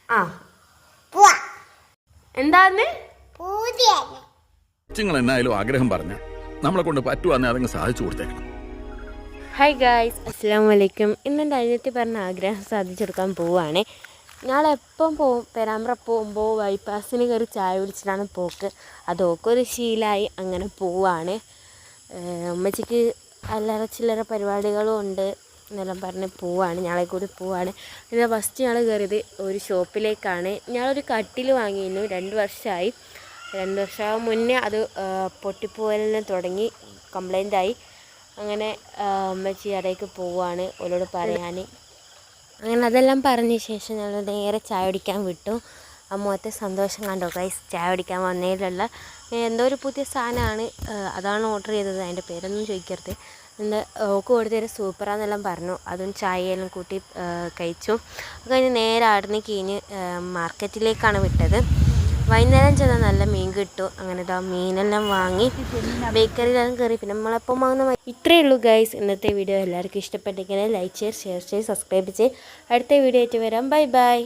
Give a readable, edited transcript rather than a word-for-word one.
ആ എന്താന്ന് നിങ്ങൾ എന്നായാലും ആഗ്രഹം പറഞ്ഞ നമ്മളെ കൊണ്ട് പറ്റുവാന്നെ അതങ്ങ് സാധിച്ചു കൊടുത്തേക്കണം. ഹായ് ഗായ്സ്, അസ്സലാമു അലൈക്കും. ഇന്നെൻ്റെ അനിയത്തി പറഞ്ഞ ആഗ്രഹം സാധിച്ചെടുക്കാൻ പോവുകയാണ്. ഞങ്ങളെപ്പം പോവും, പെരാമ്പ്ര പോകുമ്പോൾ ബൈപ്പാസിന് കയറി ചായ കുടിച്ചിട്ടാണ് പോക്ക്. അതൊക്കെ ഒരു ശീലമായി അങ്ങനെ പോവാണ്. ഉമ്മച്ചിക്ക് അല്ലറ ചില്ലറ പരിപാടികളും ഉണ്ട് എന്നെല്ലാം പറഞ്ഞ് പോവാണ്. ഞങ്ങളെ കൂടി പോവാണ്. പിന്നെ ഫസ്റ്റ് ഞങ്ങൾ കയറിയത് ഒരു ഷോപ്പിലേക്കാണ്. ഞങ്ങളൊരു കട്ടിൽ വാങ്ങിയിരുന്നു. 2 വർഷമായി. 2 വർഷം മുന്നേ അത് പൊട്ടിപ്പോവലിന് തുടങ്ങി, കംപ്ലൈൻ്റായി. അങ്ങനെ ഉമ്മച്ചി അവിടേക്ക് പോവുകയാണ് ഓരോട് പറയാൻ. അങ്ങനെ അതെല്ലാം പറഞ്ഞ ശേഷം ഞങ്ങൾ നേരെ ചായ കുടിക്കാൻ വിട്ടു. മുഖത്തെ സന്തോഷം കണ്ടോ ഗൈസ്, ചായ കുടിക്കാൻ വന്നതിലുള്ള എന്തോ ഒരു പുതിയ സാധനമാണ്, അതാണ് ഓർഡർ ചെയ്തത്. അതിൻ്റെ പേരൊന്നും ചോദിക്കരുത്. എന്താ ഓക്ക് കൊടുത്തത് സൂപ്പറാന്നെല്ലാം പറഞ്ഞു. അതും ചായയെല്ലാം കൂട്ടി കഴിച്ചു. അത് കഴിഞ്ഞ് നേരെ ആടിന് കീഞ്ഞ് മാർക്കറ്റിലേക്കാണ് വിട്ടത്. വൈകുന്നേരം ചെന്നാൽ നല്ല മീൻ കിട്ടും. അങ്ങനെ മീനെല്ലാം വാങ്ങി ബേക്കറിയിലെല്ലാം കയറി. പിന്നെ നമ്മളെപ്പം വാങ്ങുന്ന ഇത്രയേ ഉള്ളൂ ഗൈസ്. ഇന്നത്തെ വീഡിയോ എല്ലാവർക്കും ഇഷ്ടപ്പെട്ടെങ്കിൽ ലൈക്ക് ചെയ്യുക, ഷെയർ ചെയ്യുക, സബ്സ്ക്രൈബ് ചെയ്യുക. അടുത്ത വീഡിയോ ആയിട്ട് വരാം. Bye bye.